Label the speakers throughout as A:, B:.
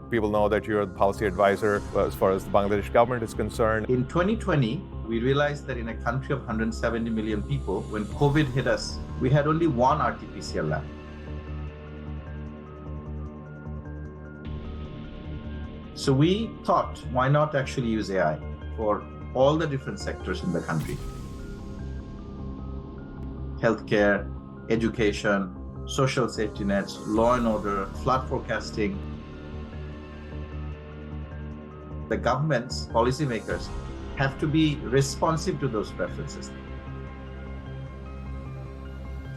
A: People know that you're the policy advisor as far as the Bangladesh government is concerned.
B: In 2020, we realized that in a country of 170 million people, when COVID hit us, we had only one RT-PCR lab. So we thought, why not actually use AI for all the different sectors in the country? Healthcare, education, social safety nets, law and order, flood forecasting. The governments, policymakers, have to be responsive to those preferences.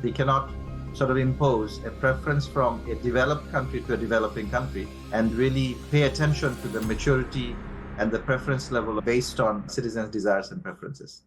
B: They cannot sort of impose a preference from a developed country to a developing country and really pay attention to the maturity and the preference level based on citizens' desires and preferences.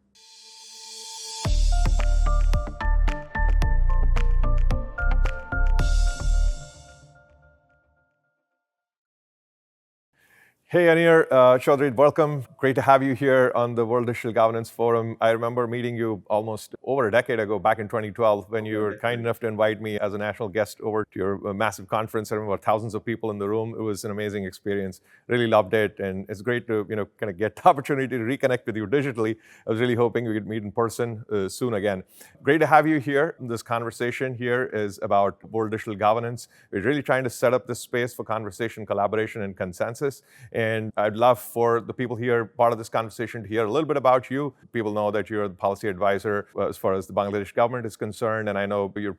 A: Hey, Anir Chowdhury, welcome. Great to have you here on the World Digital Governance Forum. I remember meeting you almost over a decade ago, back in 2012, when you were kind enough to invite me as a national guest over to your massive conference. I remember thousands of people in the room. It was an amazing experience. Really loved it, and it's great to kind of get the opportunity to reconnect with you digitally. I was really hoping we could meet in person soon again. Great to have you here. This conversation here is about World Digital Governance. We're really trying to set up this space for conversation, collaboration, and consensus. And I'd love for the people here, part of this conversation, to hear a little bit about you. People know that you're the policy advisor as far as the Bangladesh government is concerned, and I know you're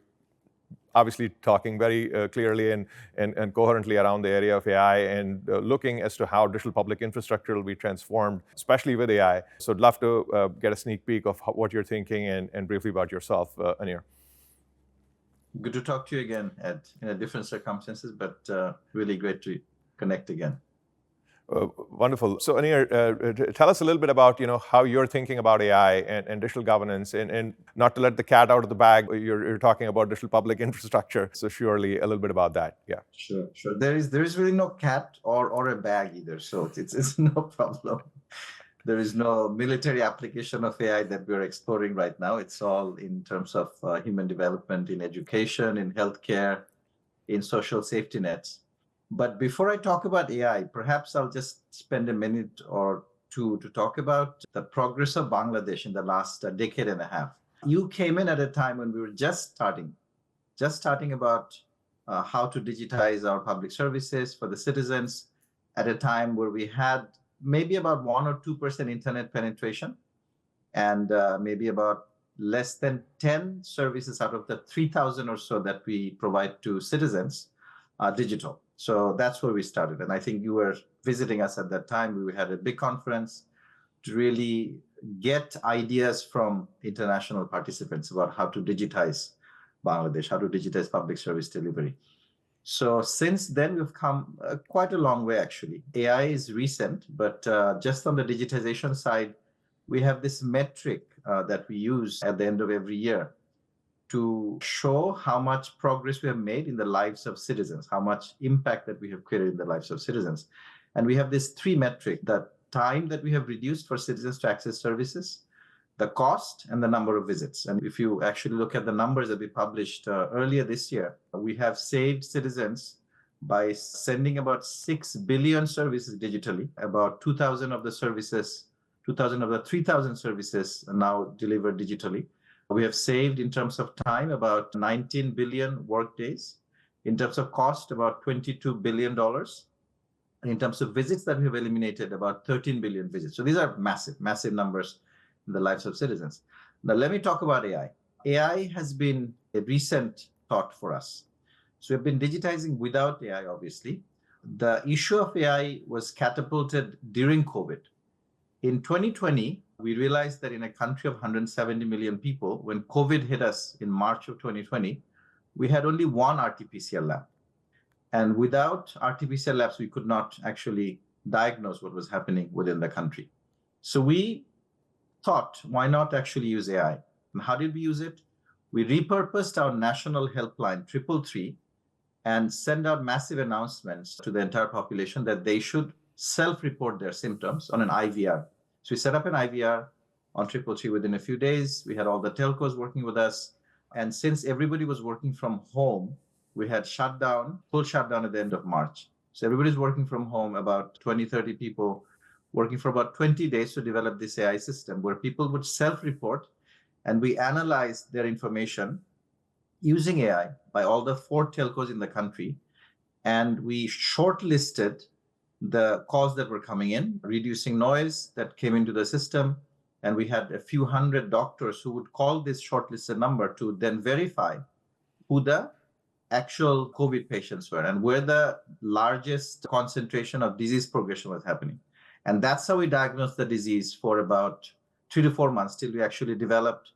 A: obviously talking very clearly and coherently around the area of AI and looking as to how digital public infrastructure will be transformed, especially with AI. So I'd love to get a sneak peek of what you're thinking and briefly about yourself, Anir.
B: Good to talk to you again, Ed, in different circumstances, but really great to connect again.
A: Wonderful. So Anir, tell us a little bit about how you're thinking about AI and digital governance, and not to let the cat out of the bag, you're talking about digital public infrastructure. So surely a little bit about that. Yeah.
B: Sure. There is really no cat or a bag either, so it's no problem. There is no military application of AI that we're exploring right now. It's all in terms of human development, in education, in healthcare, in social safety nets. But before I talk about AI, perhaps I'll just spend a minute or two to talk about the progress of Bangladesh in the last decade and a half. You came in at a time when we were just starting about how to digitize our public services for the citizens, at a time where we had maybe about 1 or 2% internet penetration, and maybe about less than 10 services out of the 3,000 or so that we provide to citizens digital. So that's where we started. And I think you were visiting us at that time. We had a big conference to really get ideas from international participants about how to digitize Bangladesh, how to digitize public service delivery. So since then, we've come quite a long way, actually. AI is recent, but just on the digitization side, we have this metric that we use at the end of every year to show how much progress we have made in the lives of citizens, how much impact that we have created in the lives of citizens. And we have this three metric: the time that we have reduced for citizens to access services, the cost, and the number of visits. And if you actually look at the numbers that we published earlier this year, we have saved citizens by sending about 6 billion services digitally. About 2,000 of the 3,000 services are now delivered digitally. We have saved, in terms of time, about 19 billion work days. In terms of cost, about $22 billion. And in terms of visits that we have eliminated, about 13 billion visits. So these are massive, massive numbers in the lives of citizens. Now, let me talk about AI. AI has been a recent thought for us. So we've been digitizing without AI, obviously. The issue of AI was catapulted during COVID. In 2020, we realized that in a country of 170 million people, when COVID hit us in March of 2020, we had only one RT-PCR lab. And without RT-PCR labs, we could not actually diagnose what was happening within the country. So we thought, why not actually use AI? And how did we use it? We repurposed our national helpline 333 and send out massive announcements to the entire population that they should self-report their symptoms on an IVR. So we set up an IVR on 333 within a few days. We had all the telcos working with us. And since everybody was working from home, we had full shutdown at the end of March. So everybody's working from home, about 20, 30 people working for about 20 days to develop this AI system where people would self-report, and we analyzed their information using AI by all the 4 telcos in the country. And we shortlisted the calls that were coming in, reducing noise that came into the system. And we had a few hundred doctors who would call this shortlisted number to then verify who the actual COVID patients were and where the largest concentration of disease progression was happening. And that's how we diagnosed the disease for about 3 to 4 months till we actually developed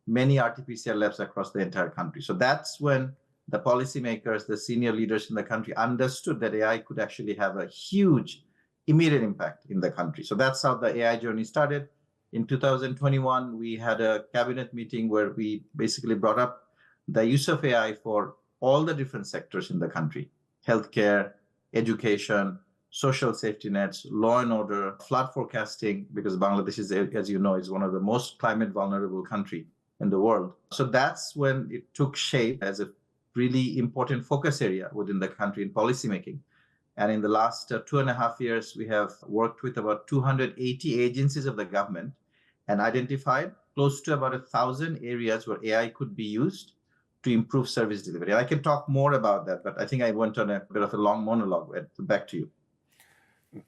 B: many RT-PCR labs across the entire country. So that's when the policymakers, the senior leaders in the country understood that AI could actually have a huge immediate impact in the country. So that's how the AI journey started. In 2021, we had a cabinet meeting where we basically brought up the use of AI for all the different sectors in the country: healthcare, education, social safety nets, law and order, flood forecasting, because Bangladesh is, as you know, is one of the most climate vulnerable country in the world. So that's when it took shape as a really important focus area within the country in policymaking. And in the last 2.5 years, we have worked with about 280 agencies of the government and identified close to about 1,000 areas where AI could be used to improve service delivery. And I can talk more about that, but I think I went on a bit of a long monologue. Back to you.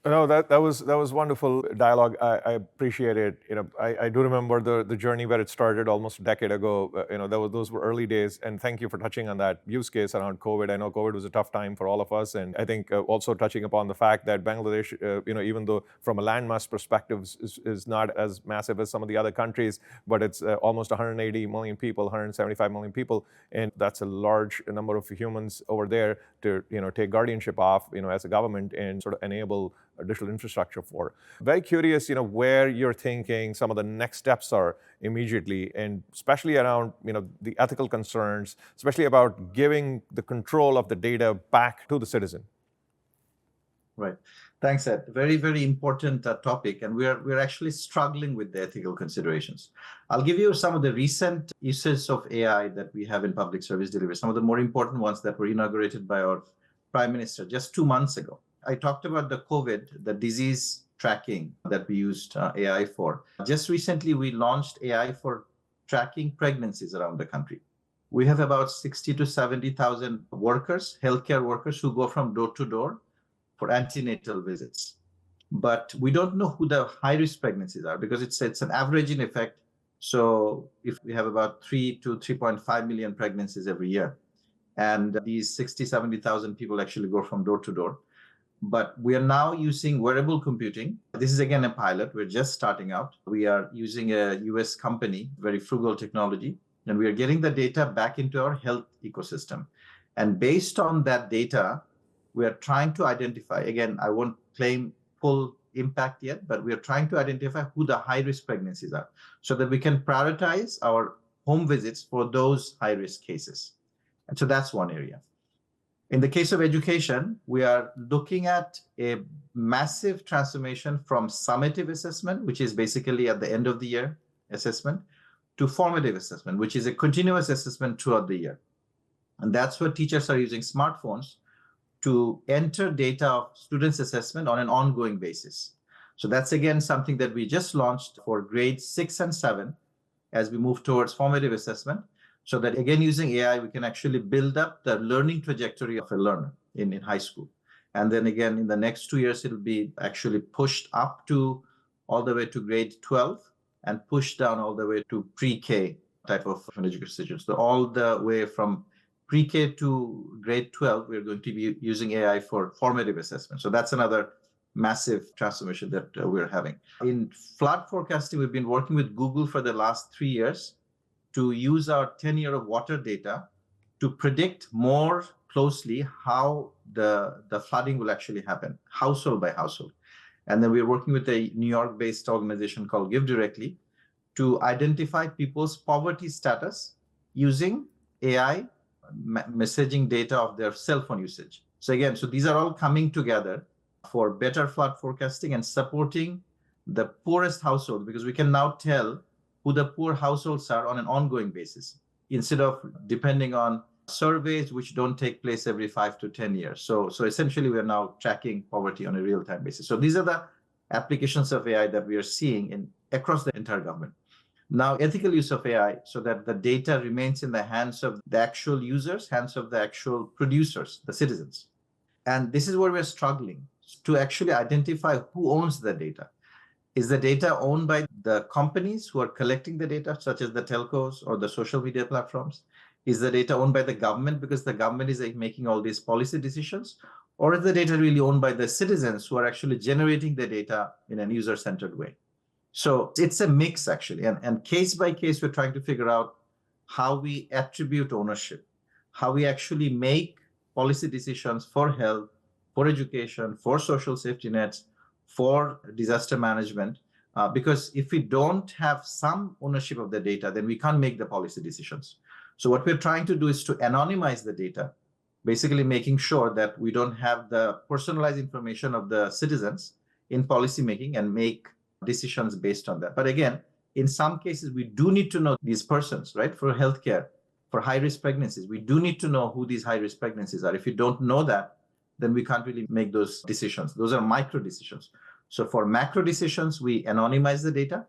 A: No, that was wonderful dialogue. I appreciate it. I do remember the journey where it started almost a decade ago. Those were early days, and thank you for touching on that use case around COVID. I know COVID was a tough time for all of us, and I think also touching upon the fact that Bangladesh, even though from a landmass perspective is not as massive as some of the other countries, but it's almost 180 million people, 175 million people, and that's a large number of humans over there to take guardianship of as a government and sort of enable digital infrastructure for. Very curious, where you're thinking some of the next steps are immediately, and especially around, the ethical concerns, especially about giving the control of the data back to the citizen.
B: Right. Thanks, Ed. Very, very important topic, and we're actually struggling with the ethical considerations. I'll give you some of the recent uses of AI that we have in public service delivery, some of the more important ones that were inaugurated by our Prime Minister just 2 months ago. I talked about the COVID, the disease tracking that we used AI for. Just recently, we launched AI for tracking pregnancies around the country. We have about 60 to 70,000 workers, healthcare workers, who go from door to door for antenatal visits. But we don't know who the high-risk pregnancies are because it's an averaging effect. So if we have about 3 to 3.5 million pregnancies every year, and these 60, 70,000 people actually go from door to door. But we are now using wearable computing. This is again a pilot. We're just starting out. We are using a US company, very frugal technology, and we are getting the data back into our health ecosystem. And based on that data, we are trying to identify, again, I won't claim full impact yet, but we are trying to identify who the high-risk pregnancies are so that we can prioritize our home visits for those high-risk cases. And so that's one area. In the case of education, we are looking at a massive transformation from summative assessment, which is basically at the end of the year assessment, to formative assessment, which is a continuous assessment throughout the year. And that's where teachers are using smartphones to enter data of students' assessment on an ongoing basis. So that's again something that we just launched for grades 6 and 7 as we move towards formative assessment. So that again, using AI, we can actually build up the learning trajectory of a learner in high school. And then again, in the next 2 years, it'll be actually pushed up to all the way to grade 12 and pushed down all the way to pre-K type of education institution. So all the way from pre-K to grade 12, we're going to be using AI for formative assessment. So that's another massive transformation that we're having. In flood forecasting, we've been working with Google for the last 3 years to use our 10-year of water data to predict more closely how the flooding will actually happen, household by household. And then we're working with a New York-based organization called Give Directly to identify people's poverty status using AI messaging data of their cell phone usage. So again, so these are all coming together for better flood forecasting and supporting the poorest household, because we can now tell who the poor households are on an ongoing basis, instead of depending on surveys which don't take place every 5 to 10 years. So essentially, we are now tracking poverty on a real-time basis. So these are the applications of AI that we are seeing across the entire government. Now, ethical use of AI so that the data remains in the hands of the actual users, hands of the actual producers, the citizens. And this is where we're struggling to actually identify who owns the data. Is the data owned by the companies who are collecting the data, such as the telcos or the social media platforms? Is the data owned by the government because the government is making all these policy decisions? Or is the data really owned by the citizens who are actually generating the data in a user-centered way? So it's a mix, actually. And case by case, we're trying to figure out how we attribute ownership, how we actually make policy decisions for health, for education, for social safety nets, for disaster management. Because if we don't have some ownership of the data, then we can't make the policy decisions. So what we're trying to do is to anonymize the data, basically making sure that we don't have the personalized information of the citizens in policy making and make decisions based on that. But again, in some cases, we do need to know these persons, right? For healthcare, for high-risk pregnancies, we do need to know who these high-risk pregnancies are. If you don't know that, then we can't really make those decisions. Those are micro decisions. So for macro decisions, we anonymize the data.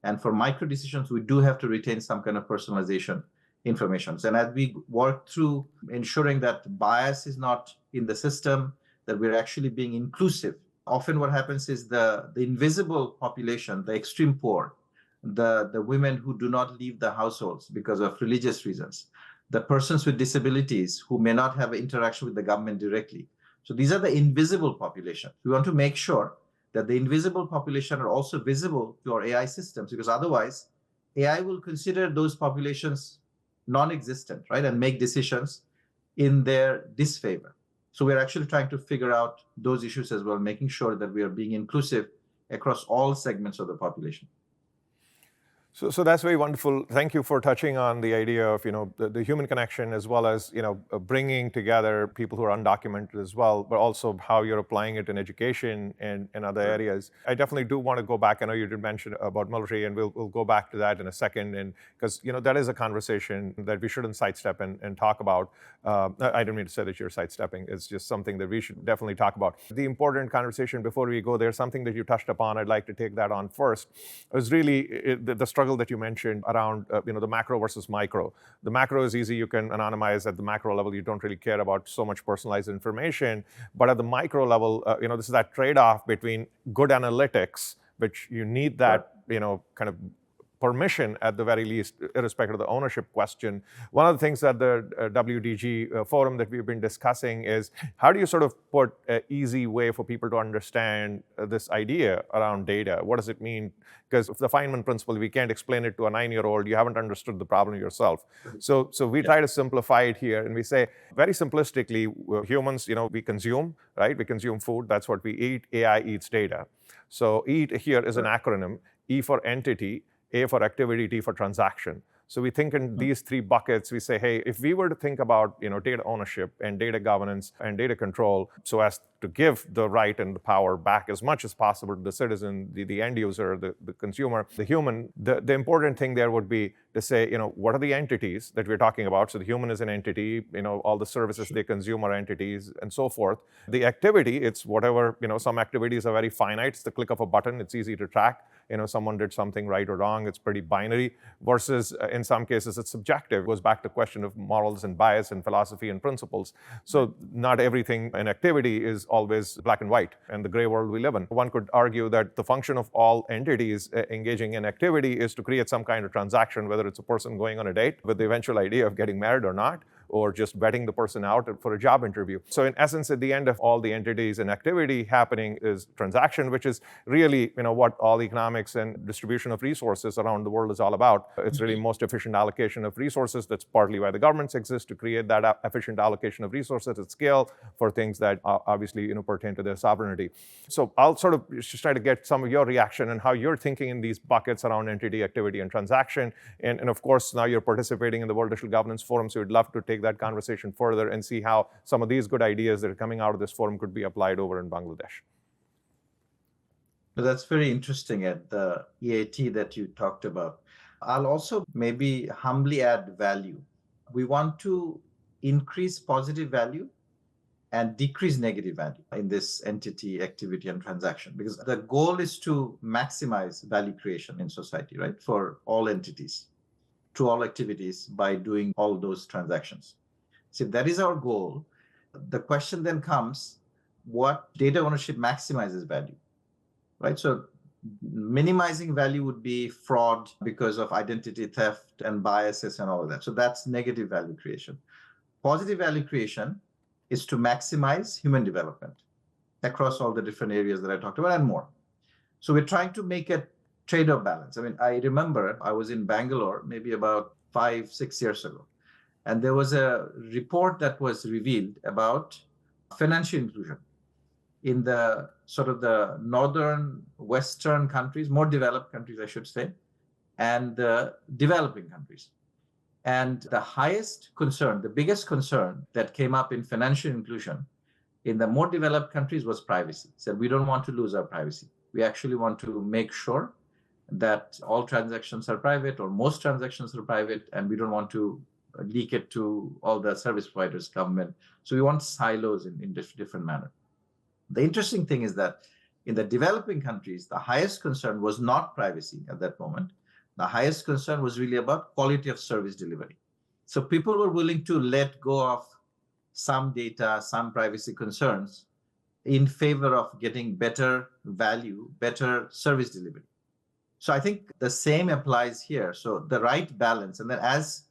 B: And for micro decisions, we do have to retain some kind of personalization information. And as we work through ensuring that bias is not in the system, that we're actually being inclusive. Often what happens is the invisible population, the extreme poor, the women who do not leave the households because of religious reasons, the persons with disabilities who may not have interaction with the government directly. So these are the invisible population. We want to make sure that the invisible population are also visible to our AI systems, because otherwise AI will consider those populations non-existent, right? And make decisions in their disfavor. So we're actually trying to figure out those issues as well, making sure that we are being inclusive across all segments of the population.
A: So that's very wonderful. Thank you for touching on the idea of the human connection, as well as bringing together people who are undocumented as well, but also how you're applying it in education and other areas. I definitely do want to go back. I know you did mention about military, and we'll go back to that in a second. And because that is a conversation that we shouldn't sidestep and talk about. I don't mean to say that you're sidestepping. It's just something that we should definitely talk about. The important conversation before we go there, something that you touched upon, I'd like to take that on first, is really the struggle that you mentioned around the macro versus micro. The macro is easy. You can anonymize at the macro level. You don't really care about so much personalized information. But at the micro level, this is that trade-off between good analytics, which you need that, kind of permission at the very least, irrespective of the ownership question. One of the things that the WDG forum that we've been discussing is how do you sort of put an easy way for people to understand this idea around data? What does it mean? Because the Feynman principle, we can't explain it to a 9-year-old. You haven't understood the problem yourself. So we try to simplify it here, and we say, very simplistically, humans, we consume, right? We consume food. That's what we eat. AI eats data. So EAT here is an acronym: E for entity, A for activity, T for transaction. So we think in these three buckets. We say, hey, if we were to think about data ownership and data governance and data control, so as to give the right and the power back as much as possible to the citizen, the end user, the consumer, the human, the important thing there would be to say, what are the entities that we're talking about? So the human is an entity, all the services they consume are entities, and so forth. The activity, it's whatever, some activities are very finite. It's the click of a button. It's easy to track. Someone did something right or wrong. It's pretty binary. Versus in some cases, it's subjective. It goes back to the question of morals and bias and philosophy and principles. So not everything in activity is always black and white, and the gray world we live in. One could argue that the function of all entities engaging in activity is to create some kind of transaction, whether it's a person going on a date with the eventual idea of getting married or not, or just vetting the person out for a job interview. So in essence, at the end of all the entities and activity happening is transaction, which is really what all economics and distribution of resources around the world is all about. It's really most efficient allocation of resources. That's partly why the governments exist, to create that efficient allocation of resources at scale for things that obviously pertain to their sovereignty. So I'll sort of just try to get some of your reaction and how you're thinking in these buckets around entity, activity, and transaction. And of course, now you're participating in the World Digital Governance Forum, so we'd love to take that conversation further and see how some of these good ideas that are coming out of this forum could be applied over in Bangladesh.
B: That's very interesting, Ed, the EAT that you talked about. I'll also maybe humbly add value. We want to increase positive value and decrease negative value in this entity, activity, and transaction. Because the goal is to maximize value creation in society, right? For all entities, to all activities by doing all those transactions. So if that is our goal, the question then comes, what data ownership maximizes value, right? So minimizing value would be fraud because of identity theft and biases and all of that. So that's negative value creation. Positive value creation is to maximize human development across all the different areas that I talked about and more. So we're trying to make a trade-off balance. I mean, I remember I was in Bangalore maybe about 5-6 years ago, and there was a report that was revealed about financial inclusion in the sort of the northern, western countries, more developed countries, I should say, and the developing countries. And the highest concern, the biggest concern that came up in financial inclusion in the more developed countries was privacy. Said we don't want to lose our privacy. We actually want to make sure that all transactions are private or most transactions are private, and we don't want to leak it to all the service providers, government. So we want silos in different manner. The interesting thing is that in the developing countries, the highest concern was not privacy at that moment. The highest concern was really about quality of service delivery. So people were willing to let go of some data, some privacy concerns in favor of getting better value, better service delivery. So I think the same applies here. So the right balance, and then as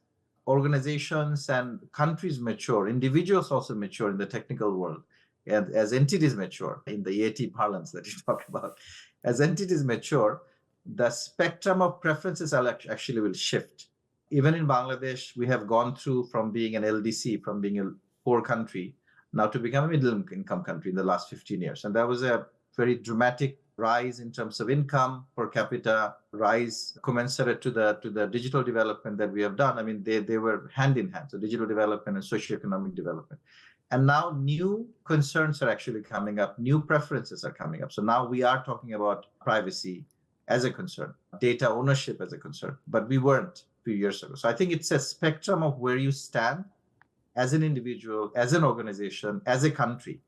B: organizations and countries mature, individuals also mature in the technical world, and as entities mature in the EAT parlance that you talk about, as entities mature, the spectrum of preferences actually will shift. Even in Bangladesh, we have gone through from being an LDC, from being a poor country, now to become a middle income country in the last 15 years. And that was a very dramatic rise in terms of income per capita, rise commensurate to the digital development that we have done. I mean, they were hand in hand, so digital development and socioeconomic development. And now new concerns are actually coming up, new preferences are coming up. So now we are talking about privacy as a concern, data ownership as a concern, but we weren't a few years ago. So I think it's a spectrum of where you stand as an individual, as an organization, as a country,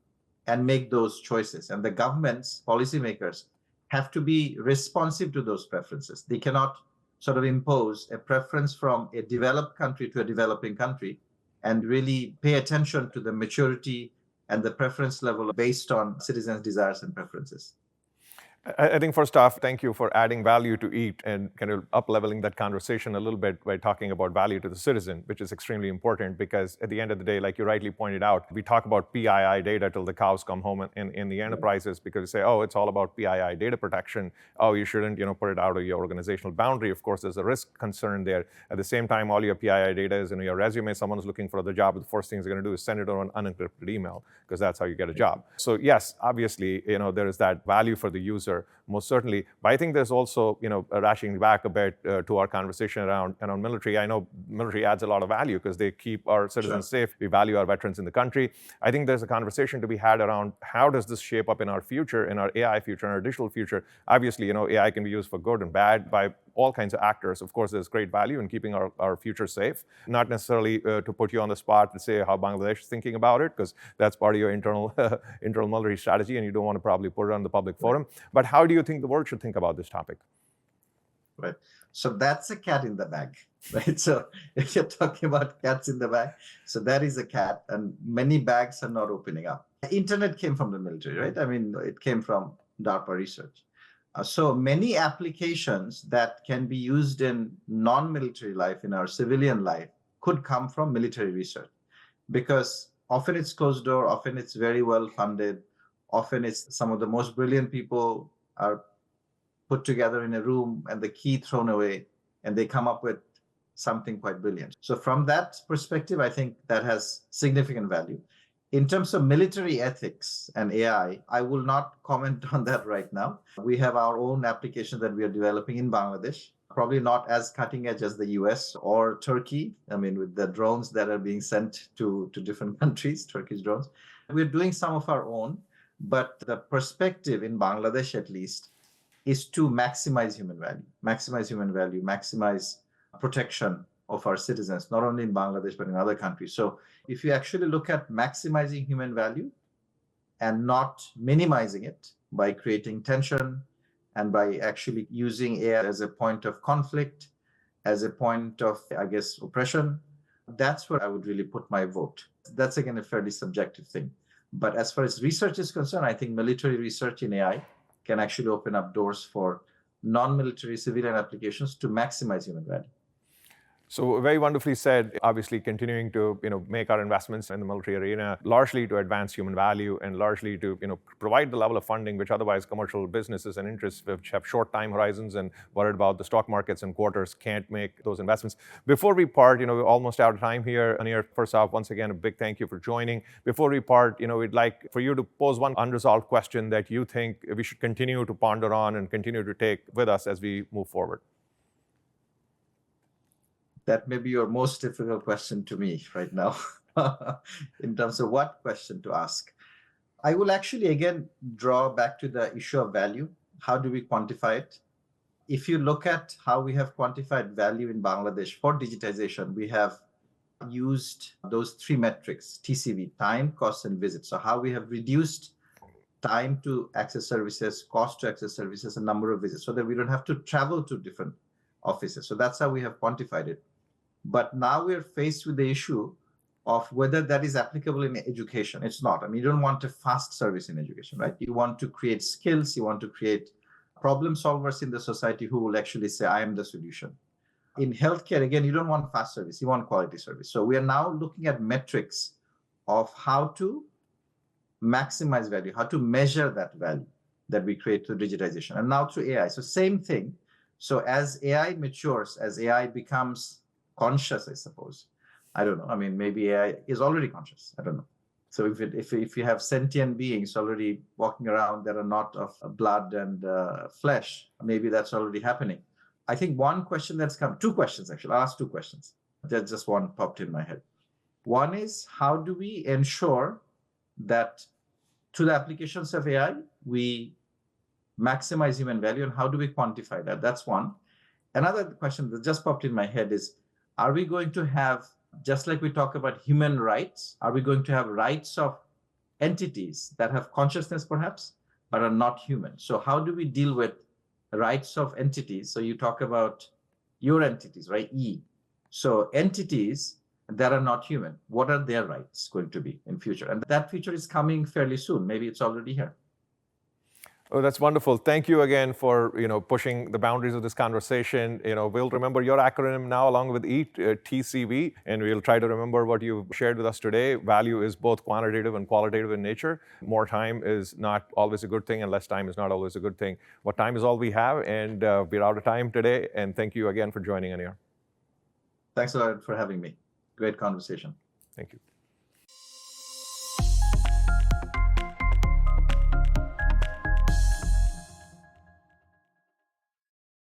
B: and make those choices. And the governments, policymakers, have to be responsive to those preferences. They cannot sort of impose a preference from a developed country to a developing country and really pay attention to the maturity and the preference level based on citizens' desires and preferences.
A: I think first off, thank you for adding value to EAT and kind of up-leveling that conversation a little bit by talking about value to the citizen, which is extremely important because at the end of the day, like you rightly pointed out, we talk about PII data till the cows come home in the enterprises because you say, oh, it's all about PII data protection. Oh, you shouldn't, put it out of your organizational boundary. Of course, there's a risk concern there. At the same time, all your PII data is in your resume. Someone's looking for the job. The first thing they're going to do is send it on an unencrypted email because that's how you get a job. So yes, obviously, there is that value for the user. Most certainly. But I think there's also, rushing back a bit to our conversation around military. I know military adds a lot of value because they keep our citizens safe. We value our veterans in the country. I think there's a conversation to be had around how does this shape up in our future, in our AI future, in our digital future. Obviously, AI can be used for good and bad by all kinds of actors. Of course, there's great value in keeping our future safe. Not necessarily to put you on the spot to say how Bangladesh is thinking about it, because that's part of your internal military strategy, and you don't want to probably put it on the public forum. But how do you think the world should think about this topic?
B: Right. So that's a cat in the bag, right? So if you're talking about cats in the bag, so that is a cat, and many bags are not opening up. The internet came from the military, right? I mean, it came from DARPA research. So many applications that can be used in non-military life, in our civilian life, could come from military research, because often it's closed door, often it's very well funded, often it's some of the most brilliant people are put together in a room and the key thrown away, and they come up with something quite brilliant. So from that perspective, I think that has significant value. In terms of military ethics and AI, I will not comment on that right now. We have our own application that we are developing in Bangladesh, probably not as cutting edge as the US or Turkey. I mean, with the drones that are being sent to different countries, Turkish drones. We're doing some of our own, but the perspective in Bangladesh, at least, is to maximize human value, maximize protection of our citizens, not only in Bangladesh, but in other countries. So If you actually look at maximizing human value and not minimizing it by creating tension and by actually using AI as a point of conflict, as a point of, I guess, oppression, that's where I would really put my vote. That's again a fairly subjective thing. But as far as research is concerned, I think military research in AI can actually open up doors for non-military civilian applications to maximize human value.
A: So very wonderfully said. Obviously, continuing to make our investments in the military arena largely to advance human value and largely to provide the level of funding which otherwise commercial businesses and interests which have short time horizons and worried about the stock markets and quarters can't make those investments. Before we part, we're almost out of time here. Anir, first off, once again, a big thank you for joining. Before we part, we'd like for you to pose one unresolved question that you think we should continue to ponder on and continue to take with us as we move forward.
B: That may be your most difficult question to me right now in terms of what question to ask. I will actually again draw back to the issue of value. How do we quantify it? If you look at how we have quantified value in Bangladesh for digitization, we have used those three metrics: TCV, time, cost, and visit. So how we have reduced time to access services, cost to access services, and number of visits, so that we don't have to travel to different offices. So that's how we have quantified it. But now we're faced with the issue of whether that is applicable in education. It's not. I mean, you don't want a fast service in education, right? You want to create skills. You want to create problem solvers in the society who will actually say, I am the solution. In healthcare, again, you don't want fast service. You want quality service. So we are now looking at metrics of how to maximize value, how to measure that value that we create through digitization. And now through AI. So same thing. So as AI matures, as AI becomes conscious, I suppose. I don't know. I mean, maybe AI is already conscious. I don't know. So if you have sentient beings already walking around that are not of blood and flesh, maybe that's already happening. I think one question that's come, two questions actually. I'll ask two questions. There's just one popped in my head. One is, how do we ensure that to the applications of AI, we maximize human value, and how do we quantify that? That's one. Another question that just popped in my head is, are we going to have, just like we talk about human rights, are we going to have rights of entities that have consciousness perhaps, but are not human? So how do we deal with rights of entities? So you talk about your entities, right? E. So entities that are not human, what are their rights going to be in future? And that future is coming fairly soon. Maybe it's already here.
A: Oh, that's wonderful. Thank you again for pushing the boundaries of this conversation. We'll remember your acronym now along with EAT, TCV, and we'll try to remember what you shared with us today. Value is both quantitative and qualitative in nature. More time is not always a good thing, and less time is not always a good thing. What time is all we have, and we're out of time today. And thank you again for joining, Anir.
B: Thanks a lot for having me. Great conversation.
A: Thank you.